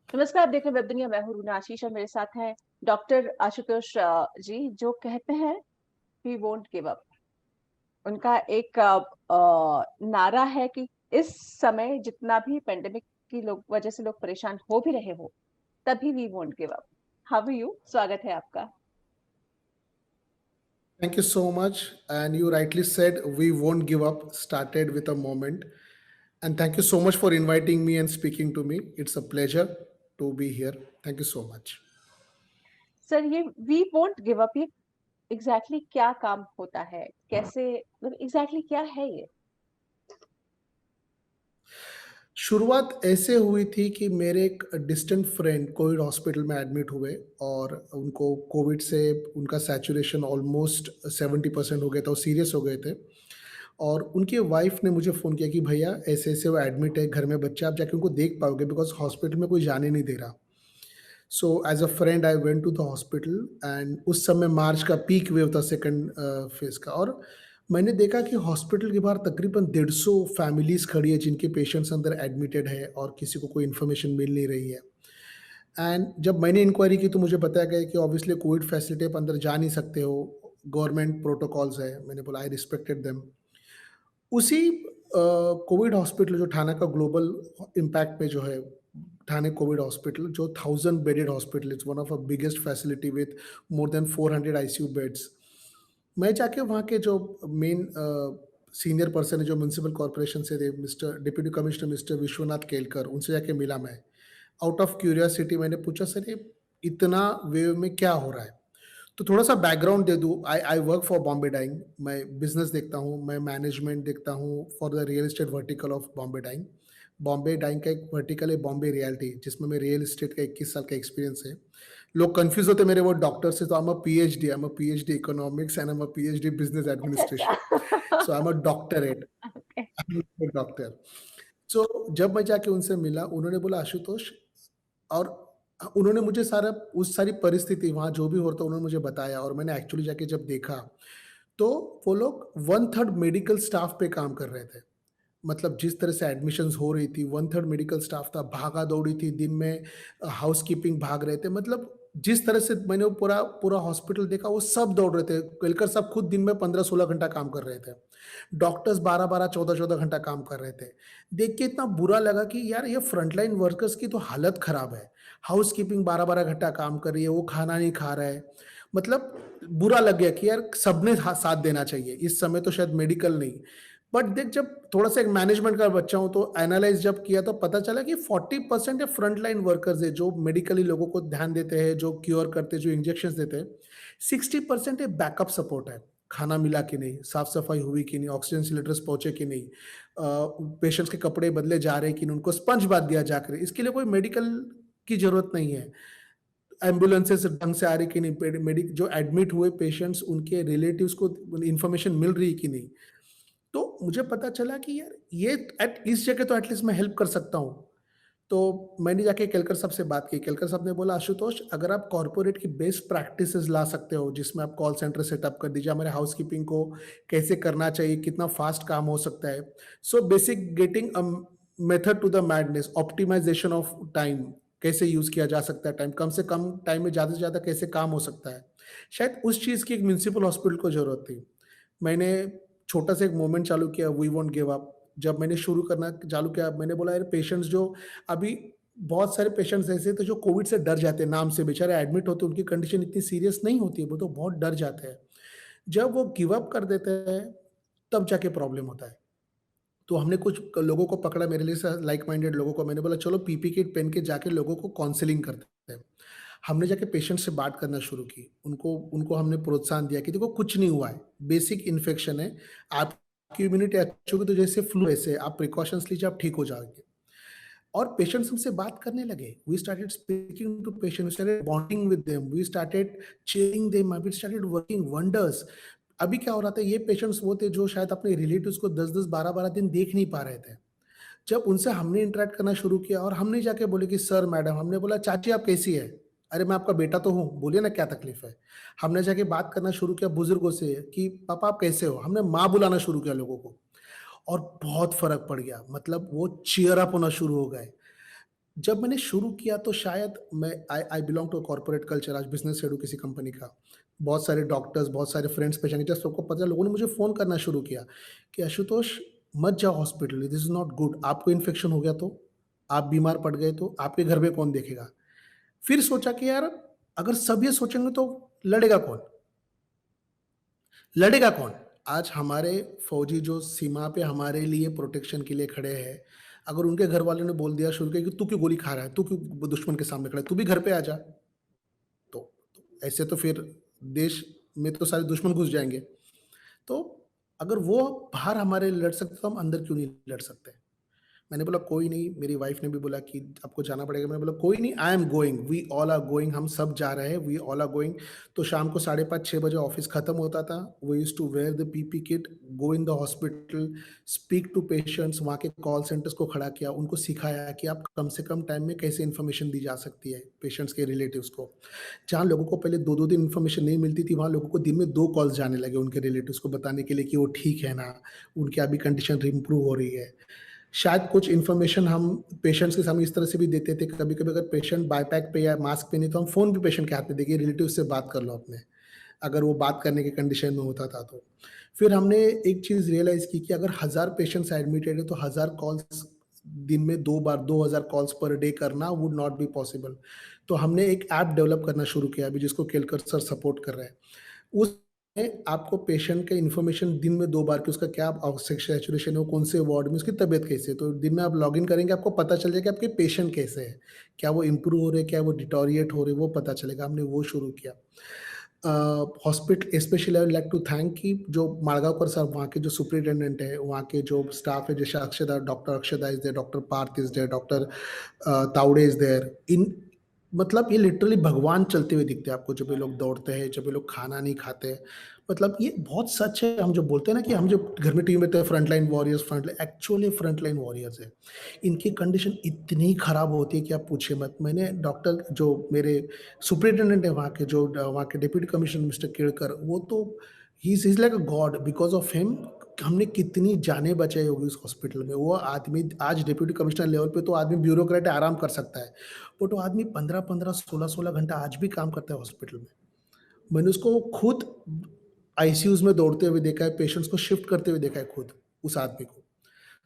नमस्कार, आप देख रहे हैं वेब दुनिया। मैं हूँ रूना आशीष और मेरे साथ हैं डॉक्टर आशुतोष जी, जो कहते हैं वी वोंट गिव अप। उनका एक नारा है कि इस समय जितना भी पेंडेमिक की लोग वजह से लोग परेशान हो भी रहे हो, तभी we won't give up. How are you? स्वागत है आपका। Thank you so much. And you rightly said, we won't give up, started with a moment. And thank you so much for inviting me and speaking to me. It's a pleasure to be here. Thank you so much. Sir, ये we won't give up, ये exactly क्या काम होता है? कैसे, मतलब exactly क्या है ये? शुरुआत ऐसे हुई थी कि मेरे एक डिस्टेंट फ्रेंड कोविड हॉस्पिटल में एडमिट हुए और उनको कोविड से उनका सैचुरेशन ऑलमोस्ट 70% हो गया था, वो सीरियस हो गए थे। और उनकी वाइफ ने मुझे फ़ोन किया कि भैया ऐसे-ऐसे वो एडमिट है, घर में बच्चे, आप जाके उनको देख पाओगे बिकॉज़ हॉस्पिटल में कोई जाने नहीं दे रहा। So as a friend I went to the hospital and उस समय मार्च का पीक वेव था सेकंड फेज़ का। और मैंने देखा कि हॉस्पिटल के बाहर तकरीबन 150 फैमिलीज़ खड़ी है जिनके पेशेंट्स अंदर एडमिटेड है और किसी को कोई इन्फॉर्मेशन मिल नहीं रही है। एंड जब मैंने इंक्वायरी की तो मुझे बताया गया कि ऑब्वियसली कोविड फैसिलिटी आप अंदर जा नहीं सकते हो, गवर्नमेंट प्रोटोकॉल्स है। मैंने बोला आई रिस्पेक्टेड देम। उसी कोविड हॉस्पिटल जो ठाणे का ग्लोबल इम्पैक्ट में जो है, ठाणे कोविड हॉस्पिटल जो 1000 bedded hospital, it's one of a biggest facility with more than 400 ICU beds. मैं जाके वहाँ के जो मेन सीनियर पर्सन है जो म्युनिसिपल कॉर्पोरेशन से थे, mister deputy commissioner mister Vishwanath Kelkar, उनसे जाके मिला मैं। आउट ऑफ क्यूरियोसिटी मैंने पूछा, सर ये इतना वेव में क्या हो रहा है? तो थोड़ा-सा बैकग्राउंड दे दूँ। I I work for Bombay Dyeing. मैं बिज़नेस देखता हूँ, मैं मैनेजमेंट देखता हूँ for the real estate vertical of Bombay Dyeing. Bombay Dyeing का एक वर्टिकल है बॉम्बे रियल्टी, जिसमें मैं रियल एस्टेट का 21 साल का एक्सपीरियंस है। लोग कन्फ्यूज़ होते हैं मेरे वो डॉक्टर से, तो I am a PhD economics and I am a PhD business अच्छा, एडमिनिस्ट्रेशन। अच्छा। So I am a doctorate, okay. I am a doctor. सो जब मैं जाके उनसे मिला, उन्होंने बोला आशुतोष, और उन्होंने मुझे सारा उस सारी परिस्थिति वहाँ जो भी हो रहा था उन्होंने मुझे बताया और मैंने एक्चुअली जाके जब देखा, तो वो लोग 1/3 मेडिकल स्टाफ पे काम कर रहे थे। मतलब जिस तरह से एडमिशन्स हो रही थी, 1/3 मेडिकल स्टाफ था, भागा-दौड़ी थी, दिन में हाउसकीपिंग भाग रहे थे। मतलब जिस तरह से मैंने वो पूरा पूरा हॉस्पिटल देखा, वो सब दौड़ रहे थे। केलकर साहब खुद दिन में 15-16 घंटा काम कर रहे थे। डॉक्टर्स 12-12, 14-14 घंटा काम कर रहे थे। देख के इतना बुरा लगा कि यार ये फ्रंटलाइन वर्कर्स की तो हालत खराब है। हाउसकीपिंग 12-12 घंटा काम कर रही है, वो खाना नहीं खा रहा है। मतलब बुरा लग गया कि यार सबने साथ देना चाहिए। इस समय तो शायद मेडिकल नहीं, बट देख जब थोड़ा-सा एक मैनेजमेंट का बच्चा हूँ तो एनालाइज़ जब किया तो पता चला कि 40% है फ्रंट लाइन वर्कर्स है जो मेडिकली लोगों को ध्यान देते हैं, जो क्यूर करते हैं, जो इंजेक्शंस देते हैं। 60% है बैकअप सपोर्ट है। खाना मिला कि नहीं, साफ-सफाई हुई कि नहीं, ऑक्सीजन सिलेंडर्स पहुँचे कि नहीं, पेशेंट्स के कपड़े बदले जा रहे हैं कि नहीं, उनको स्पंज बाथ दिया जाकर, इसके लिए कोई मेडिकल की ज़रूरत नहीं है। एम्बुलेंसेस ढंग से आ रही कि नहीं, जो एडमिट हुए पेशेंट्स उनके रिलेटिव्स को इन्फॉर्मेशन मिल रही है कि नहीं। तो मुझे पता चला कि यार ये एट इस जगह तो एटलीस्ट मैं हेल्प कर सकता हूँ। तो मैंने जाके केलकर साहब से बात की। केलकर साहब ने बोला, "आशुतोष, अगर आप कॉर्पोरेट की बेस्ट प्रैक्टिसेज़ ला सकते हो, जिसमें आप कॉल सेंटर सेटअप कर दीजिए, हमारे हाउसकीपिंग को कैसे करना चाहिए, कितना फास्ट काम हो सकता है।" So basic getting a method to the madness, optimization of time, कैसे यूज़ किया जा सकता है टाइम, कम से कम टाइम में ज़्यादा से ज़्यादा कैसे काम हो सकता है। शायद उस चीज़ की एक म्युनिसिपल हॉस्पिटल को ज़रूरत थी। मैंने छोटा सा एक मूवमेंट चालू किया, वी वोंट गिव अप। जब मैंने शुरू करना चालू किया, मैंने बोला यार पेशेंट्स जो अभी बहुत सारे पेशेंट्स ऐसे थे जो कोविड से डर जाते हैं, नाम से बेचारे एडमिट होते हैं, उनकी कंडीशन इतनी सीरियस नहीं होती है, वो तो बहुत डर जाते हैं। जब वो गिव अप कर देते हैं, तब जाके प्रॉब्लम होता है। तो हमने कुछ लोगों को पकड़ा, मेरे लिए लाइक माइंडेड लोगों को, मैंने बोला चलो पीपी किट पहन के जाके लोगों को काउंसलिंग करते हैं। हमने जाके पेशेंट से बात करना शुरू की। उनको उनको हमने प्रोत्साहन दिया कि देखो कुछ नहीं हुआ है, बेसिक इन्फेक्शन है, आपकी इम्यूनिटी अच्छी होगी तो जैसे फ्लू ऐसे आप प्रिकॉशंस लीजिए, आप ठीक हो जाओगे। और पेशेंट्स हमसे बात करने लगे। We started speaking to patient, we started bonding with them, we started cheering them, we started working wonders. अभी क्या हो रहा था, ये पेशेंट्स वो थे जो शायद अपने रिलेटिव्स को 10-10, 12-12 दिन देख नहीं पा रहे थे। जब उनसे हमने इंटरैक्ट करना शुरू किया और हमने जाके बोले कि सर मैडम, हमने बोला चाची आप कैसी है? अरे मैं आपका बेटा तो हूँ, बोलिए ना क्या तकलीफ है? हमने जाके बात करना शुरू किया बुजुर्गों से कि पापा आप कैसे हो? हमने माँ बुलाना शुरू किया लोगों को और बहुत फ़र्क पड़ गया। मतलब वो चीयर अप होना शुरू हो गए। जब मैंने शुरू किया तो शायद मैं I I belong to a corporate culture, आज बिज़नेस हेड हूँ किसी कंपनी का। बहुत सारे डॉक्टर्स, बहुत सारे फ्रेंड्स पहचाने, जब सबको पता, लोगों ने मुझे फ़ोन करना शुरू किया कि आशुतोष मत जाओ hospital, this is not good, आपको इन्फेक्शन हो गया तो? आप बीमार पड़ गए तो? आपके घर में कौन देखेगा? फिर सोचा कि यार अगर सब ये सोचेंगे तो लड़ेगा कौन? लड़ेगा कौन? आज हमारे फौजी जो सीमा पे हमारे लिए प्रोटेक्शन के लिए खड़े हैं, अगर उनके घर वालों ने बोल दिया शुरू किया कि तू क्यों गोली खा रहा है? तू क्यों दुश्मन के सामने खड़ा है? तू भी घर पे आ जा। तो ऐसे तो फिर देश में तो सारे दुश्मन घुस जाएँगे। तो अगर वो बाहर हमारे लड़ सकते तो हम अंदर क्यों नहीं लड़ सकते? मैंने बोला कोई नहीं, मेरी वाइफ ने भी बोला कि आपको जाना पड़ेगा। मैंने बोला कोई नहीं, I am going, we all are going, हम सब जा रहे हैं, वी ऑल आर गोइंग। तो शाम को 5:30-6 बजे ऑफिस खत्म होता था। We used to wear the PP kit, go in the hospital, speak to patients, वहाँ के कॉल सेंटर्स को खड़ा किया, उनको सिखाया कि आप कम से कम टाइम में कैसे इन्फॉर्मेशन दी जा सकती है पेशेंट्स के रिलेटिव्स को। जहाँ लोगों को पहले 2-2 दिन इन्फॉर्मेशन नहीं मिलती थी, वहाँ लोगों को दिन में 2 कॉल्स जाने लगे उनके रिलेटिव्स को बताने के लिए कि वो ठीक है ना, उनकी अभी कंडीशन इम्प्रूव हो रही है। शायद कुछ इन्फॉर्मेशन हम पेशेंट्स के सामने इस तरह से भी देते थे, कभी-कभी अगर पेशेंट बाईपैक पे या मास्क पे नहीं, तो हम फ़ोन भी पेशेंट के हाथ में देके रिलेटिव से बात कर लो अपने, अगर वो बात करने की कंडीशन में होता था तो। फिर हमने एक चीज़ रियलाइज़ की कि अगर 1000 पेशेंट्स एडमिटेड है तो 1000 कॉल्स दिन में 2 बार 2000 कॉल्स पर डे करना वुड नॉट बी पॉसिबल। तो हमने एक ऐप डेवलप करना शुरू किया अभी, जिसको केलकर सर सपोर्ट कर रहे हैं। उसमें आपको पेशेंट का इन्फॉर्मेशन दिन में 2 बार कि उसका क्या सैचुरेशन है, वो कौन से वार्ड में, उसकी तबीयत कैसी है। तो दिन में आप लॉगिन करेंगे, आपको पता चल जाएगा कि आपके पेशेंट कैसे हैं। क्या वो इम्प्रूव हो रहे हैं, क्या वो डिटोरिएट हो रहे हैं, वो पता चलेगा। हमने वो शुरू किया। Hospital specially I would like to thank कि जो माड़गाँवकर साहब वहाँ के जो सुपरिटेंडेंट है, वहाँ के जो स्टाफ है, जैसे Akshada, doctor Akshada is there, doctor Parth is there, doctor Tawde is there. इन मतलब ये लिटरली भगवान चलते हुए दिखते हैं आपको, जब ये लोग दौड़ते हैं, जब ये लोग खाना नहीं खाते। मतलब ये बहुत सच है, हम जो बोलते हैं ना कि हम जो घर में टीवी में तो frontline warriors, frontline actually frontline warriors हैं। इनकी कंडीशन इतनी खराब होती है कि आप पूछिए मत। मैंने डॉक्टर जो मेरे सुपरिटेंडेंट है वहाँ के, जो वहाँ के डिप्टी कमिश्नर मिस्टर केड़कर, वो तो he is like a God, because of him हमने कितनी जानें बचाई होगी उस हॉस्पिटल में। वो आदमी आज डिप्टी कमिश्नर लेवल पे तो आदमी ब्यूरोक्रेट है, आराम कर सकता है। बट वो आदमी 15-15, 16-16 घंटा आज भी काम करता है हॉस्पिटल में। मैंने उसको खुद आईसीयूज़ में दौड़ते हुए देखा है, पेशेंट्स को शिफ्ट करते हुए देखा है खुद, उस आदमी को।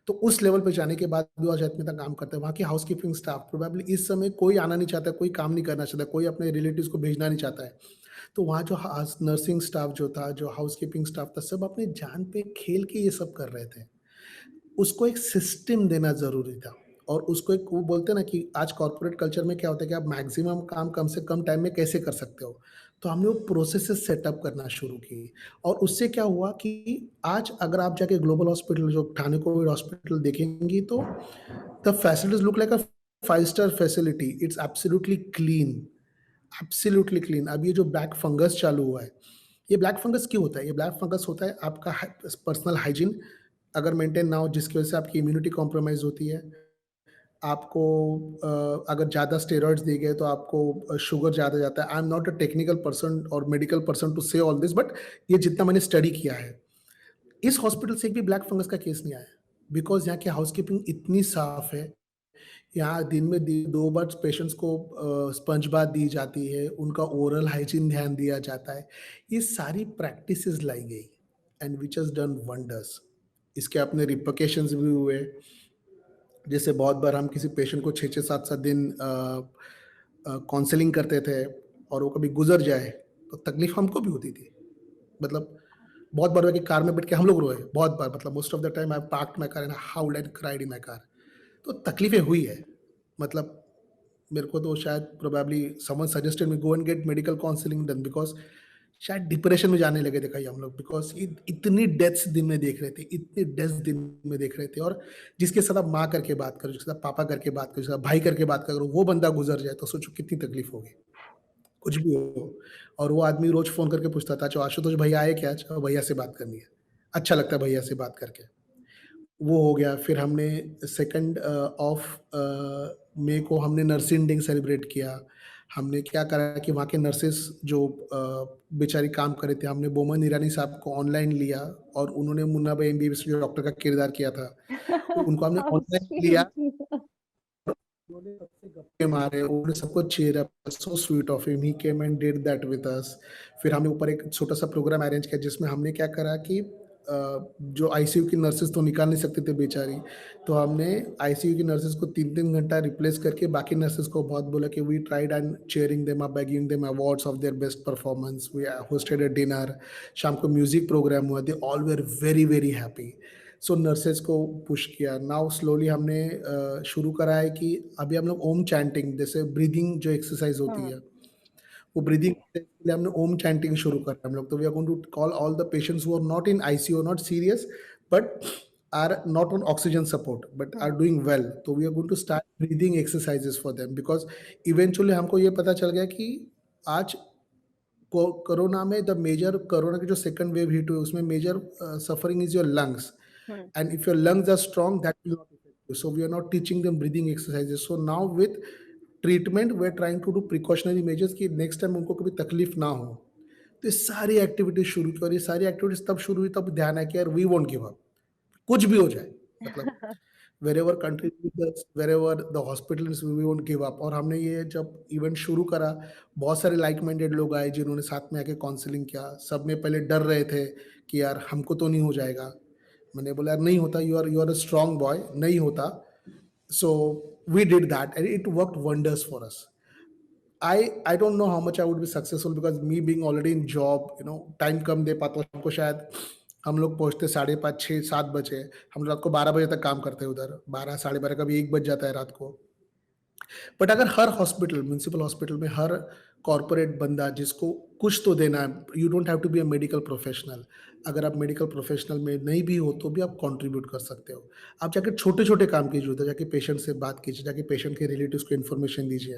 तो उस लेवल पे जाने के बाद भी वो आज इतना काम करता है। वहाँ की हाउसकीपिंग स्टाफ प्रोबेबली इस समय कोई आना नहीं चाहता है, कोई काम नहीं करना चाहता है, कोई अपने रिलेटिव्स को भेजना नहीं चाहता है। तो वहाँ जो नर्सिंग स्टाफ जो था, जो हाउसकीपिंग स्टाफ था, सब अपनी जान पे खेल के ये सब कर रहे थे। उसको एक सिस्टम देना ज़रूरी था, और उसको एक वो बोलते हैं ना कि आज कॉर्पोरेट कल्चर में क्या होता है कि आप मैक्सिमम काम कम से कम टाइम में कैसे कर सकते हो। तो हमने वो प्रोसेसेस सेटअप करना शुरू की, और उससे क्या हुआ कि आज अगर आप जाके ग्लोबल हॉस्पिटल, जो ठाणे कोविड हॉस्पिटल देखेंगी, तो the facilities look like a 5 star facility, it's absolutely clean. अब ये जो ब्लैक फंगस चालू हुआ है, ये ब्लैक फंगस क्यों होता है? ये ब्लैक फंगस होता है आपका पर्सनल हाइजीन अगर मेंटेन ना हो, जिसकी वजह से आपकी इम्यूनिटी कॉम्प्रोमाइज़ होती है। आपको अगर ज़्यादा स्टेरॉइड्स दिए गए तो आपको शुगर ज़्यादा जाता है। I am not a technical person और मेडिकल पर्सन टू से ऑल दिस, बट ये जितना मैंने स्टडी किया है, इस हॉस्पिटल से एक भी ब्लैक फंगस का केस नहीं आया, बिकॉज़ यहाँ की हाउसकीपिंग इतनी साफ है। यहाँ दिन में 2 बार पेशेंट्स को स्पंज बाथ दी जाती है, उनका ओरल हाइजीन ध्यान दिया जाता है। ये सारी प्रैक्टिसेज़ लाई गई, and which has done wonders. इसके अपने रिपरकशंस भी हुए। जैसे बहुत बार हम किसी पेशेंट को 6-6 7-7 दिन काउंसलिंग करते थे, और वो कभी गुज़र जाए, तो तकलीफ़ हमको भी होती थी। मतलब बहुत बार हुआ कि कार में बैठ के हम लोग रोए, बहुत बार, मतलब most of the time I have parked my car and howled and cried in my car. तो तकलीफ़ें हुई है। मतलब मेरे को तो शायद probably someone suggested me go and get medical counselling done, because शायद डिप्रेशन में जाने लगे थे कहीं हम लोग, बिकॉज़ इतनी डेथ्स दिन में देख रहे थे, इतनी डेथ्स दिन में देख रहे थे, और जिसके साथ आप माँ करके बात करो, जिसके साथ पापा करके बात करो, जिसके साथ भाई करके बात करो, वो बंदा गुज़र जाए तो सोचो कितनी तकलीफ़ होगी। कुछ भी हो, और वो आदमी रोज़ फ़ोन करके पूछता था, "अच्छा आशुतोष भैया आए क्या आज? भैया से बात करनी है।" अच्छा लगता है भैया से बात करके। वो हो गया, फिर हमने 2nd ऑफ मई को हमने नर्सिंग डे सेलिब्रेट किया। हमने क्या करा कि वहाँ के नर्सेस जो बेचारी काम कर रहे थे, हमने बोमन ईरानी साहब को ऑनलाइन लिया, और उन्होंने मुन्ना भाई एमबीबीएस जो डॉक्टर का किरदार किया था, उनको हमने हाउ ऑनलाइन लिया। स्वीट। केम आ रहे हैं, उन्होंने सबको cheer up, so sweet of him, he came and did that with us. फिर हमने ऊपर एक छोटा-सा प्रोग्राम अरेंज किया जिसमें हमने क्या करा कि जो आईसीयू की नर्सेज़ तो निकाल नहीं सकती थी बेचारी, तो हमने आईसीयू की नर्सेज़ को 3-3 घंटा रिप्लेस करके बाकी नर्सेज़ को बहुत बोला कि we tried and cheering them up by giving them awards of their best performance. We hosted a dinner, शाम को म्यूज़िक प्रोग्राम हुआ, they all were very, very happy. So nurses को पुश किया। नाउ स्लोली हमने शुरू करा है कि अभी हम लोग ओम चैंटिंग जैसे ब्रीथिंग जो एक्सरसाइज़ होती हुँ, है, वो ब्रीथिंग के लिए हमने ओम चैंटिंग शुरू करा हम लोग। तो we are going to call all the patients who are not in ICU, not serious, but are not on oxygen support, but are hmm, doing well. तो we are going to start breathing exercises for them, because eventually हमको ये पता चल गया कि आज corona में the major corona की जो सेकंड वेव हिट हुई उसमें major suffering is your lungs, hmm, and if your lungs are strong that will not affect you. So we are not teaching them breathing exercises. So now with treatment we are trying to do precautionary measures कि next time उनको कभी तकलीफ ना हो। तो ये सारी activities शुरू की और ये सारी एक्टिविटीज तब शुरू हुई तब ध्यान है कि यार वी वोंट गिव अप, कुछ भी हो जाए, मतलब wherever country wherever the hospitals we won't give up. और हमने ये जब इवेंट शुरू करा, बहुत सारे लाइक माइंडेड लोग आए जिन्होंने साथ में आके काउंसलिंग किया। सब में पहले डर रहे थे कि यार हमको तो नहीं हो जाएगा। मैंने बोला यार नहीं होता, you are a strong boy, नहीं होता। So we did that and it worked wonders for us. I don't know how much I would be successful because me being already in job, time कम दे पाता हूँ हमको शायद। हम लोग पहुँचते 5:30 6 7 बजे, हम रात को 12 बजे तक काम करते हैं उधर, 12 साढ़े 12 कभी 1 बज जाता है रात को। बट अगर हर हॉस्पिटल, म्युनिसिपल हॉस्पिटल में हर कॉर्पोरेट बंदा जिसको कुछ तो देना है, you don't have to be a medical professional. अगर आप मेडिकल प्रोफेशनल में नहीं भी हो तो भी आप कंट्रीब्यूट कर सकते हो। आप जाके छोटे-छोटे काम कीजिए उधर, जाके पेशेंट से बात कीजिए, जाके पेशेंट के रिलेटिव्स को इन्फॉर्मेशन दीजिए।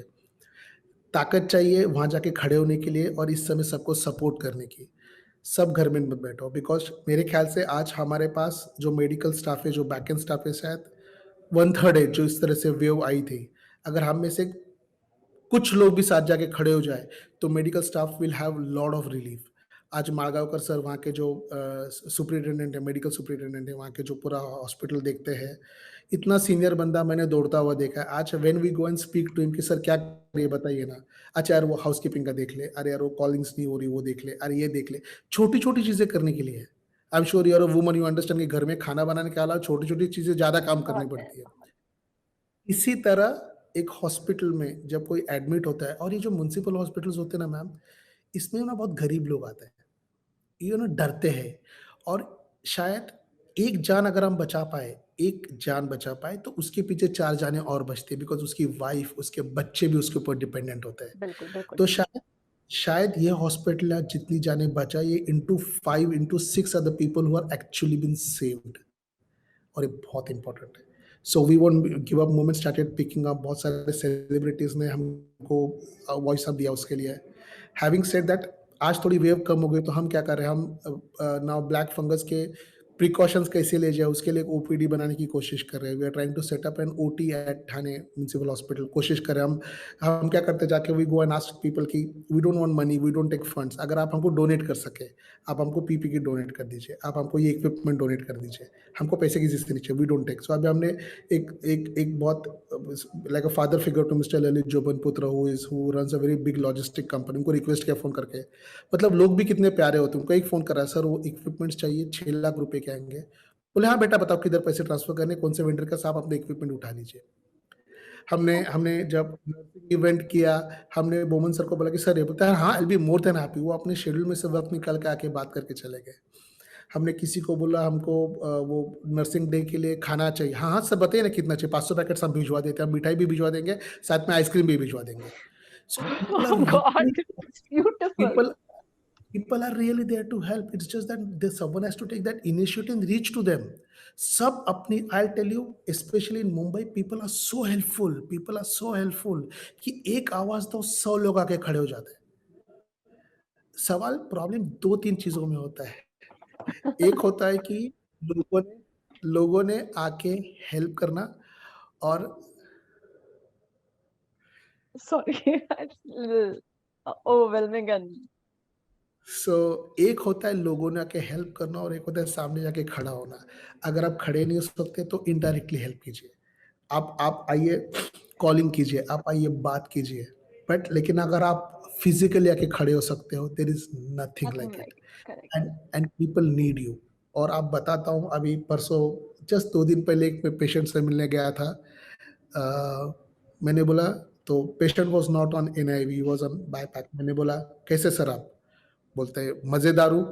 ताकत चाहिए वहाँ जाके खड़े होने के लिए और इस समय सबको सपोर्ट करने की। सब घर में मत बैठो, बिकॉज़ मेरे ख़्याल से आज हमारे पास जो मेडिकल स्टाफ़ है, जो बैकएंड स्टाफ़ है, शायद 1/3 है जो इस तरह से वेव आई थी। अगर हम में से कुछ लोग भी साथ जाके खड़े हो जाए, तो medical staff will have lot of relief. आज मारगांवकर सर वहाँ के जो सुपरिटेंडेंट है, मेडिकल सुपरिटेंडेंट है, वहाँ के जो पूरा हॉस्पिटल देखते हैं, इतना सीनियर बंदा मैंने दौड़ता हुआ देखा है। आज when we go and speak to him कि सर क्या करिए बताइए ना? अच्छा यार वो हाउसकीपिंग का देख ले, अरे यार वो कॉलिंग्स नहीं हो रही वो देख ले, अरे ये देख ले। छोटी-छोटी चीज़ें करने के लिए है। I am sure you are a woman, you understand कि घर में खाना बनाने के अलावा छोटी-छोटी चीज़ें ज़्यादा काम करनी बहुत है, पड़ती है। बहुत। इसी तरह एक हॉस्पिटल में जब कोई एडमिट होता है, और ये जो म्युनिसिपल हॉस्पिटल्स होते हैं ना मैम, इसमें ना बहुत गरीब लोग आते हैं। ये ना डरते हैं, और शायद एक जान अगर हम बचा पाए, एक जान बचा पाए तो उसके पीछे 4 जानें और बचती हैं, बिकॉज़ उसकी वाइफ, उसके बच्चे भी उसके ऊपर डिपेंडेंट होते हैं। बिल्कुल, बिल्कुल। तो शायद शायद ये हॉस्पिटल आज जितनी जानें बचाए, ये into 5 into 6 other people who are actually been saved. और ये बहुत इंपॉर्टेंट है। So we won't give up, movement started picking up, बहुत सारे सेलिब्रिटीज़ ने हमको वॉइस अप दिया उसके लिए। हैविंग सेड दैट आज थोड़ी वेव कम हो गई तो हम क्या कर रहे हैं, हम नाउ ब्लैक फंगस के प्रिकॉशंस कैसे ले जाए उसके लिए एक ओपीडी बनाने की कोशिश कर रहे हैं। We are trying to set up an OT at Thane municipal hospital, कोशिश कर रहे हैं हम क्या करते हैं, जाके we go and ask people कि we don't want money, we don't take funds, अगर आप हमको डोनेट कर सके, आप हमको पीपी किट डोनेट कर दीजिए, आप हमको ये इक्विपमेंट डोनेट कर दीजिए, हमको पैसे की ज़रूरत नहीं चाहिए, वी डोंट टेक। सो अभी हमने एक एक एक बहुत like a father figure to mister Lalit Jobanputra who runs a very big logistic company, उनको रिक्वेस्ट किया फ़ोन करके। मतलब लोग भी कितने प्यारे होते हैं, उनको एक फ़ोन करा, सर वो इक्विपमेंट्स चाहिए, 6 लाख रुपए के आएँगे। बोले, "हाँ बेटा बताओ किधर पैसे ट्रांसफर करने, कौन से वेंडर का, साहब अपने इक्विपमेंट उठा लीजिए।" हमने हमने जब नर्सिंग इवेंट किया, हमने बोमन सर को बोला कि सर ये बोलता है, "हाँ, I will be more than happy." वो अपने शेड्यूल में से वक़्त निकाल के आके बात करके चले गए। हमने किसी को बोला हमको वो नर्सिंग डे के लिए खाना चाहिए। हाँ, हाँ, सर बताइए ना कितना चाहिए, 500 पैकेट्स हम भिजवा देते हैं, हम मिठाई भी भिजवा देंगे, साथ में आइसक्रीम भी भिजवा देंगे। So people are oh God! Really it's beautiful. People people are really there to help. It's just that there's someone has to take that initiative and reach to them. सब अपनी, I'll tell you, especially in Mumbai, people are so helpful. People are so helpful कि एक आवाज तो 100 लोग आके खड़े हो जाते हैं। सवाल प्रॉब्लम 2-3 चीज़ों में होता है। एक होता है कि लोगों ने आके हेल्प करना, और sorry that's little overwhelming and so एक होता है लोगों ने आके हेल्प करना, और एक होता है सामने जाके खड़ा होना। अगर आप खड़े नहीं हो सकते तो इनडायरेक्टली हेल्प कीजिए। आप आइए, कॉलिंग कीजिए, आप आइए बात कीजिए। बट लेकिन अगर आप फिज़िकली आके खड़े हो सकते हो, there is nothing nothing like it. Like correct. And people need you. और आप बताता हूँ, अभी परसों जस्ट 2 दिन पहले एक मैं पेशेंट से मिलने गया था। मैंने बोला, तो patient was not on NIV, he was on BiPAP. मैंने बोला, "कैसे सर आप?" बोलते हैं, "मज़ेदार हूँ।"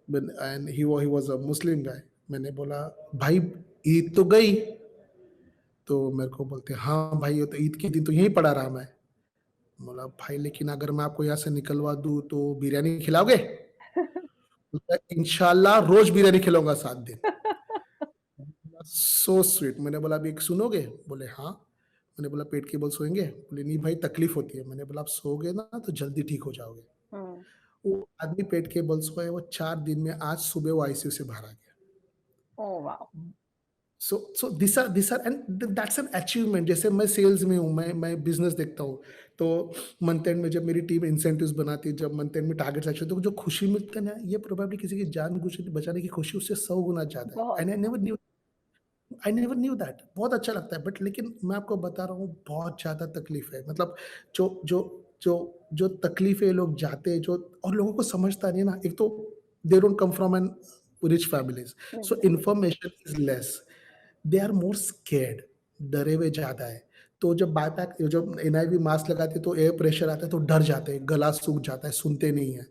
And he was a Muslim guy. मैंने बोला, "भाई ईद तो गई।" तो मेरे को बोलते हैं, "हाँ भाई, ये तो ईद के दिन तो यहीं पड़ा रहा मैं।" बोला, "भाई लेकिन अगर मैं आपको यहाँ से निकलवा दूँ तो बिरयानी खिलाओगे?" बोलता है, "इंशाल्लाह रोज़ बिरयानी खिलाऊँगा 7 दिन।" So sweet. मैंने बोला, "अभी एक सुनोगे?" बोले, "हाँ।" मैंने बोला, "पेट के बल सोएँगे?" बोले, "नहीं भाई तकलीफ़ होती है।" मैंने बोला, "आप सोओगे ना तो जल्दी ठीक हो जाओगे।" हुँ। वो आदमी पेट के बल सोए, वो 4 दिन में आज सुबह वो आईसीयू से बाहर आ गया। Oh wow! So this are and that's an achievement. जैसे मैं सेल्स में हूँ, मैं बिज़नेस देखता हूँ, तो मंथ एंड में जब मेरी टीम इंसेंटिव्स बनाती है, जब मंथ एंड में टारगेट्स अचीव, तो जो खुशी मिलती है ना, ये प्रोबेबली किसी की जान बचाने की खुशी उससे 100 गुना ज़्यादा है। बहुत, एंड बहुत। I never knew that. बहुत अच्छा लगता है, बट लेकिन मैं आपको बता रहा हूँ, बहुत ज़्यादा तकलीफ है। मतलब जो जो जो जो तकलीफ़ें लोग जाते हैं, जो और लोगों को समझता नहीं है ना, एक तो they don't come from an rich families, so exactly. Information is less, they are more scared, डरे हुए ज़्यादा है। तो जब बायपैक जब एनआईवी मास्क लगाते हैं तो एयर प्रेशर आता है तो डर जाते हैं, गला सूख जाता है, सुनते नहीं हैं।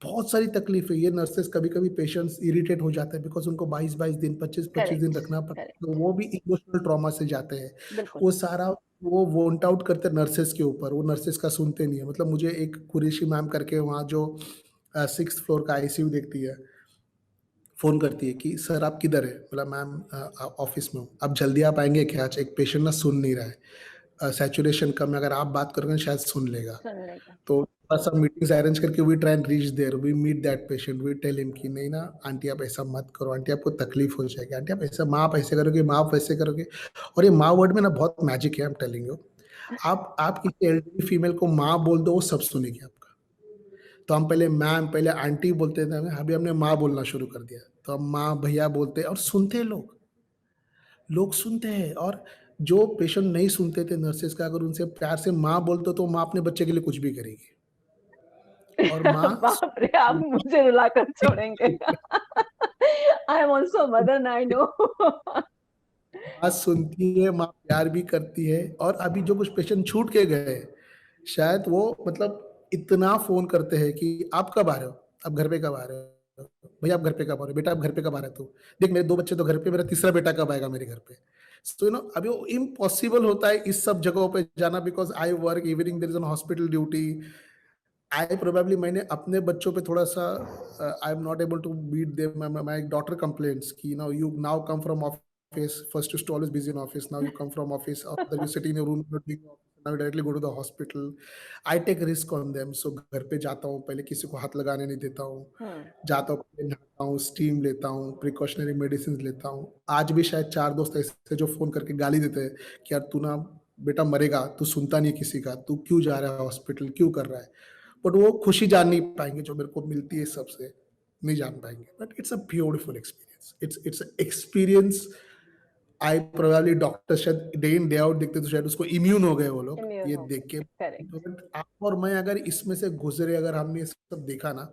बहुत सारी तकलीफ़ है। ये नर्सेज़ कभी-कभी पेशेंट्स इरिटेट हो जाते हैं बिकॉज़ उनको 22-22 दिन, 25-25 दिन करेक्ट, रखना पड़ता है, तो करेक्ट। वो भी इमोशनल ट्रॉमा से जाते हैं। बिल्कुल। वो सारा वो वॉन्ट आउट करते हैं नर्सेज़ के ऊपर, वो नर्सेज़ का सुनते नहीं है। मतलब मुझे एक कुरैशी मैम करके वहाँ जो 6th फ्लोर का आईसीयू देखती है, फ़ोन करती है कि सर आप किधर हैं? बोला मैम ऑफ़िस में हूँ। अब जल्दी आप आएँगे क्या? आज एक पेशेंट ना सुन नहीं रहा है। सैचुरेशन कम है, अगर आप बात करोगे शायद सुन लेगा। सुन लेगा। तो थोड़ा-सा मीटिंग्स अरेंज करके we try and reach there, we meet that patient, we tell him कि नहीं ना आंटी आप ऐसा मत करो, आंटी आपको तकलीफ हो जाएगी, आंटी आप ऐसे करोगे, माँ आप वैसे करोगे। और ये माँ वर्ड में ना बहुत मैजिक है, आई एम टेलिंग यू। आप किसी एल्डरली फीमेल को माँ बोल दो, वो सब सुनेगी आपका। तो हम पहले मैम, पहले आंटी बोलते थे हमें, अभी हमने माँ बोलना शुरू कर दिया। तो हम माँ, भैया बोलते हैं और सुनते हैं लोग। लोग सुनते हैं। और जो पेशेंट नहीं सुनते थे नर्सेज़ का, अगर उनसे प्यार से माँ बोल दो, तो माँ अपने बच्चे के लिए कुछ भी करेगी। और माँ बाप रे! आप मुझे रुलाकर छोड़ेंगे। I am also a mother and I know. माँ सुनती है, माँ प्यार भी करती है। और अभी जो कुछ पेशेंट छूट के गए, शायद वो मतलब इतना फ़ोन करते हैं कि आप कब आ रहे हो? आप घर पे कब आ रहे हो? भैया आप घर पे कब आ रहे हो? बेटा आप घर पे कब आ रहे हो तू? देख मेरे 2 बच्चे तो घर पे, मेरा तीसरा बेटा कब आएगा मेरे घर पे? सो अभी वो इम्पॉसिबल होता है इस सब जगहों पे जाना, because I work evening, there is an hospital duty. I probably मैंने अपने बच्चों पे थोड़ा-सा I am not able to beat them. My daughter complaints कि you now come from office, first used to always busy in office, now you come from office, और then you sit in your room, not doing office, now you directly go to the hospital. I take risk on them. सो घर पे जाता हूँ, पहले किसी को हाथ लगाने नहीं देता हूँ। हुँ। जाता हूँ, पहले नहाता हूँ, स्टीम लेता हूँ, प्रिकॉशनरी मेडिसिन्स लेता हूँ। आज भी शायद 4 दोस्त ऐसे जो फ़ोन करके गाली देते हैं कि यार तू ना बेटा मरेगा, तू सुनता नहीं है किसी का, तू क्यों जा रहा है हॉस्पिटल, क्यों कर रहा है? बट वो खुशी जान नहीं पाएँगे जो मेरे को मिलती है इस सब से, नहीं जान पाएँगे। But it's a beautiful experience. It's a experience. I probably doctor शायद डे इन डे आउट देखते तो शायद उसको इम्यून हो गए वो लोग, इम्यून ये हो देख के। गए। करेक्ट। बट आप और मैं अगर इसमें से गुज़रे, अगर हमने ये सब देखा ना,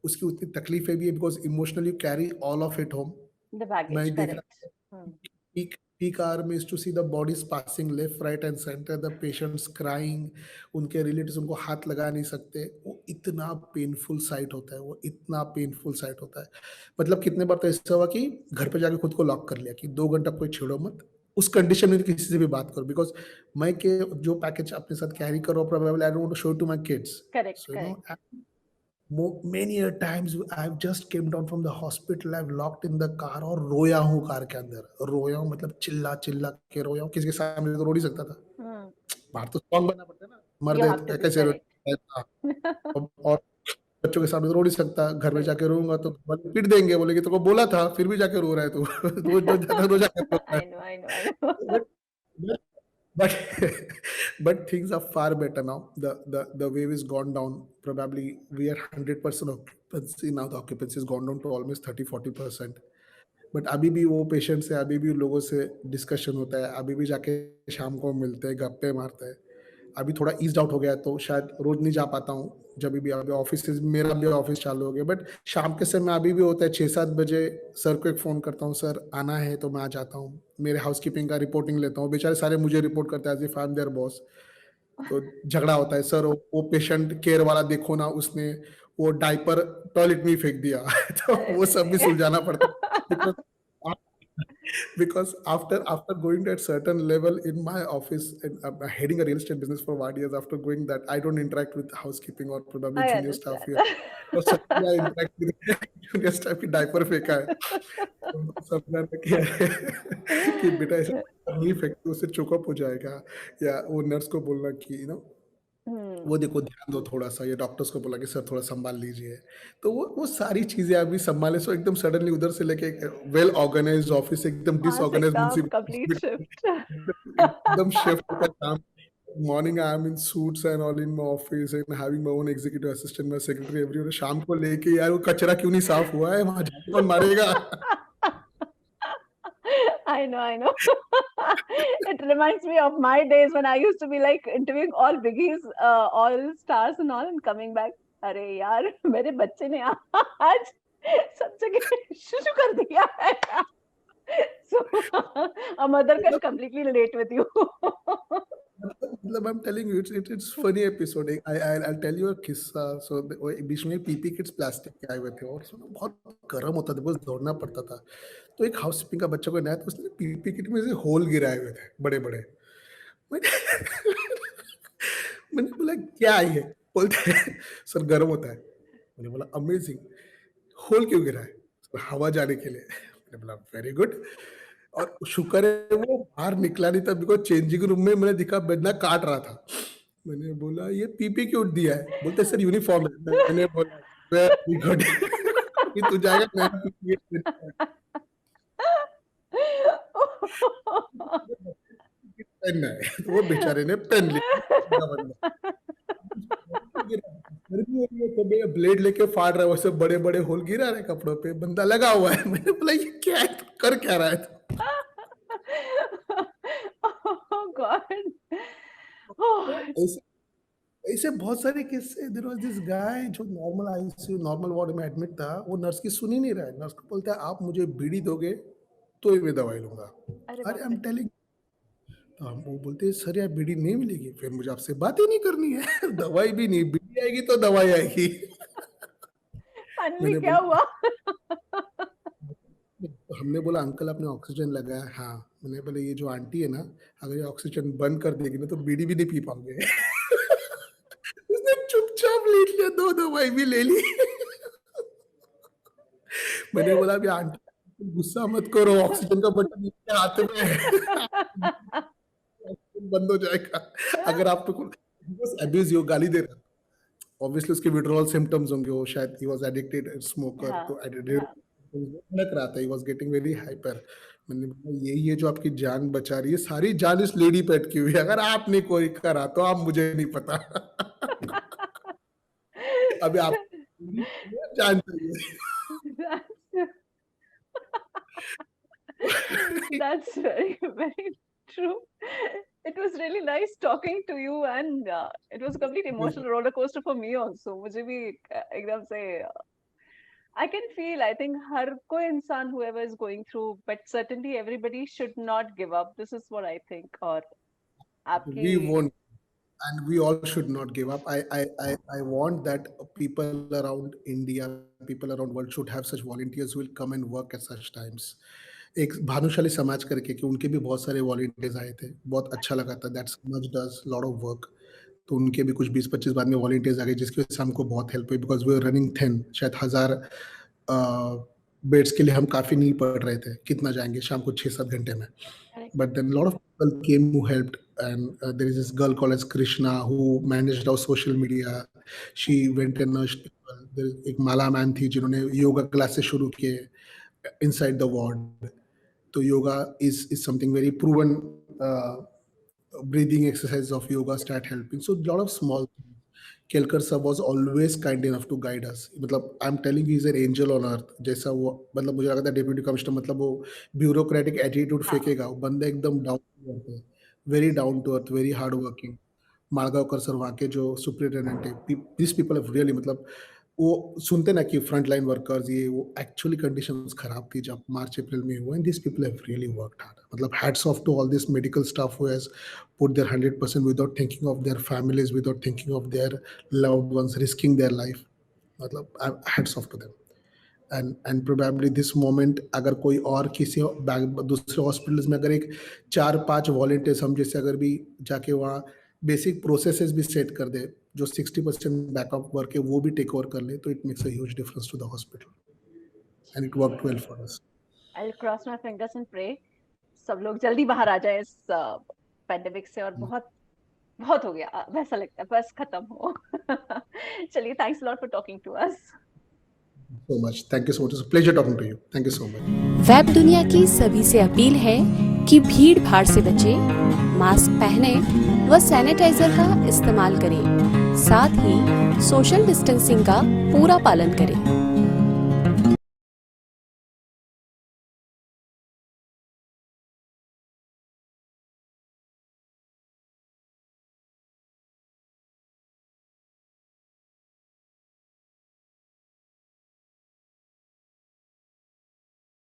उसकी उतनी तकलीफ़ें भी है, because emotionally you carry all of it home. The baggage मैं देख करेक्ट। रहा था हुँ। peak hour में is to see the bodies passing left, right and center, the patients crying, उनके रिलेटिव्स उनको हाथ लगा नहीं सकते। वो इतना पेनफुल साइट होता है, वो इतना पेनफुल साइट होता है। मतलब कितने बार तो ऐसा हुआ कि घर पे जाके खुद को लॉक कर लिया कि 2 घंटा कोई छेड़ो मत। उस कंडीशन में किसी से भी बात करो, बिकॉज़ मैं के जो पैकेज अपने साथ कैरी कर रहा हूँ, probably I don't want to show it to my kids. Correct, so correct. many a times I've just came down from the hospital, I've locked in the car और रोया हूँ कार के अंदर। रोया हूँ मतलब चिल्ला-चिल्ला के रोया हूँ, किसी के सामने तो रो नहीं सकता था। हुँ। बाहर तो स्ट्रॉन्ग बनना पड़ता है ना, मर्द यू है हैव टू तो बी कैसे रो। करेक्ट। हाँ, और बच्चों के सामने तो रो नहीं सकता, घर में जाके बिल्कुल। रोऊँगा तो घर पीट देंगे, बोलेंगे तेरे को बोला था, फिर भी जाके रो रहा है तू। रोज़ जाके रो रहा I know, I know, I know. है। But but but things are far better now. The wave is gone down. Probably we are 100% occupancy now. The occupancy has gone down to almost 30-40%. But अभी भी वो patient से अभी भी लोगों से discussion होता है, अभी भी जाके शाम को मिलते हैं, गप्पे मारते हैं। अभी थोड़ा ईज़्ड आउट हो गया है, तो शायद रोज़ नहीं जा पाता हूँ, जभी भी अभी ऑफ़िस से मेरा भी ऑफ़िस चालू हो गया, बट शाम के समय अभी भी होता है 6-7 बजे सर को एक फ़ोन करता हूँ, "सर आना है?" तो मैं आ जाता हूँ। मेरे हाउसकीपिंग का रिपोर्टिंग लेता हूँ, बेचारे सारे मुझे रिपोर्ट करते हैं as if I am there boss. तो झगड़ा होता है, "सर वो पेशेंट केयर वाला देखो ना, उसने वो डायपर टॉयलेट में ही फेंक दिया।" तो वो सब भी अरे! सुलझाना पड़ता है because because after going to a certain level in my office and heading a real estate business for 1 years, after going that I don't interact with housekeeping or probably I junior staff understand. here, और suddenly I interact with junior staff की diaper फेंका है, तो समझा ना कि कि बेटा ऐसा नहीं फेंकते, उससे चोकअप हो जाएगा, या वो नर्स को बोलना कि वो हुँ। देखो ध्यान दो थोड़ा-सा, या डॉक्टर्स को बोला कि सर थोड़ा सँभाल लीजिए। तो वो सारी चीज़ें अभी सँभाले, सो एकदम सडनली उधर से लेके वेल ऑर्गनाइज्ड ऑफिस एकदम वहाँ से डिसऑर्गनाइज्ड काम कंप्लीट म्युनिसिपल शिफ्ट। एकदम शिफ्ट होता है काम। Morning I am in suits and all in my office and having my own executive assistant, my secretary everyone. शाम को लेके यार वो कचरा क्यों नहीं साफ हुआ है? वहाँ झाड़ू कौन मारेगा? I know, I know. It reminds me of my days when I used to be like interviewing all biggies, all stars and all, and coming back. अरे यार, मेरे बच्चे ने आज सब जगह शुरू कर दिया है। So a mother can completely relate with you. मतलब I am telling you it's funny episode. I'll tell you a किस्सा। सो वो बीच में पीपी किट्स प्लास्टिक के आए हुए थे, और उसमें बहुत गर्म होता था, बस दौड़ना पड़ता था। तो एक हाउसकीपिंग का बच्चा को नया था, उसने पीपी किट में से होल गिराए हुए थे बड़े-बड़े। मैंने मैंने बोला क्या है ये? बोलते हैं सर गर्म होता है। मैंने बोला अमेजिंग, होल क्यों गिरा है? हवा जाने के लिए। मैंने बोला वेरी गुड। और शुक्र है वो बाहर निकला नहीं था, बिकॉज़ चेंजिंग रूम में मैंने देखा बंदा काट रहा था। मैंने बोला ये पीपी क्यों दिया है? बोलते सर यूनिफॉर्म है। मैंने बोला वेरी गुड। अभी तू जाएगा नया पीपी पहनना है। तो वो बेचारे ने पहन लिया। बंदा बंदा। गर्मी हो रही है तो भैया ब्लेड लेके फाड़ रहा है, वैसे बड़े-बड़े होल गिरा रहे कपड़ों पे, बंदा लगा हुआ है। मैंने बोला ये क्या है? तू कर क्या रहा है तू? Oh God. Oh, तो ऐसे ऐसे बहुत सारे किस्से। देयर वाज़ दिस गाय जो नॉर्मल आईसीयू नॉर्मल वार्ड में एडमिट था, वो नर्स की सुन ही नहीं रहा है। नर्स को बोलता है आप मुझे बीड़ी दोगे तो ही मैं दवाई लूँगा। अरे अरे बाप आई एम रे! टेलिंग। तो हम वो बोलते हैं सर यार बीड़ी नहीं मिलेगी, फिर मुझे आपसे बात ही नहीं करनी है। दवाई भी नहीं, बीड़ी आएगी तो दवाई आएगी। फाइनली मैंने क्या बोला हुआ? तो हमने बोला अंकल आपने ऑक्सीजन लगाया? हाँ। मैंने बोला ये जो आंटी है ना, अगर ये ऑक्सीजन बंद कर देगी ना तो बीड़ी भी नहीं पी पाओगे। उसने चुपचाप लेट लिया, 2 दवाई भी ले ली। मैंने बोला अभी आंटी तुम गुस्सा मत करो, ऑक्सीजन का बटन मेरे हाथ में है। ऑक्सीजन बंद हो जाएगा। अगर आपको बस अब्यूज़ यू गाली दे रहा है। ऑब्वियसली उसके विथड्रॉल सिम्पटम्स होंगे, वो शायद ही वाज़ एडिक्टेड स्मोकर, हाँ, तो एडिक्टेड हाँ। लग रहा था, he was getting very hyper. मैंने बोला यही है जो आपकी जान बचा रही है, सारी जान इस लेडी पे अटकी हुई है, अगर आपने कोई करा तो आप मुझे नहीं पता। अभी आप जान चाहिए। That's that's very, very true. It was really nice talking to you, and it was a complete emotional roller coaster for me also. मुझे भी एकदम से I can feel, I think हर कोई इंसान whoever is going through, but certainly everybody should not give up. This is what I think. और आपकी we won't, and we all should not give up. I want that people around India, people around world should have such volunteers who will come and work at such times. एक भानुशाली समाज करके, कि उनके भी बहुत सारे वॉलंटियर्स आए थे, बहुत अच्छा लगा था। दैट समाज डज लॉट ऑफ वर्क। तो उनके भी कुछ 20-25 बाद में वॉलंटियर्स आ गए, जिसकी वजह से हमको बहुत हेल्प हुई, because we were running thin. शायद 1000 बेड्स के लिए हम काफ़ी नहीं पड़ रहे थे, कितना जाएँगे शाम को 6-7 घंटे में। correct. But then a lot of people came who helped, and there is this girl called as Krishna who managed our social media. She went and nurtured people. There is एक माला मैम थी जिन्होंने yoga classes शुरू किए inside the ward. तो yoga is something very proven. Breathing exercises of yoga start helping. So a lot of small things. Kelkar sir was always kind enough to guide us. मतलब I am telling he is an angel on earth. जैसा वो मतलब मुझे लगा था deputy commissioner मतलब वो bureaucratic attitude हाँ, फेंकेगा, वो बंदा एकदम डाउन टू अर्थ है। Very down to earth, very hard working. Malgaonkar sir वहाँ के जो सुपरिटेंडेंट है, दीस पीपल हैव रियली मतलब वो सुनते ना कि फ्रंट लाइन वर्कर्स ये वो एक्चुअली कंडीशंस खराब थी जब मार्च अप्रैल में हुआ and this people have really worked hard. मतलब hats off to all this medical staff who has put their 100% without thinking of their families, without thinking of their loved ones, risking their life. मतलब hats off to them. And probably this moment अगर कोई और किसी दूसरे hospitals में अगर एक 4-5 volunteers हम जैसे अगर भी जाके वहाँ बेसिक प्रोसेसेस भी सेट कर दे, जो 60% बैकअप वर्क है वो भी टेक ओवर कर ले, तो it makes a huge difference to the hospital and it worked well for us. I will cross my fingers and pray सब लोग जल्दी बाहर आ जाए इस पेंडेमिक से, और बहुत बहुत हो गया वैसा लगता है, बस खत्म हो। चलिए, thanks lot for talking to us. So much, thank you so much, pleasure talking to you, thank you so much. Web दुनिया की सभी से अपील है कि भीड़ भाड़ से बचें, मास्क पहने व सैनिटाइजर का इस्तेमाल करें, साथ ही सोशल डिस्टेंसिंग का पूरा पालन करें।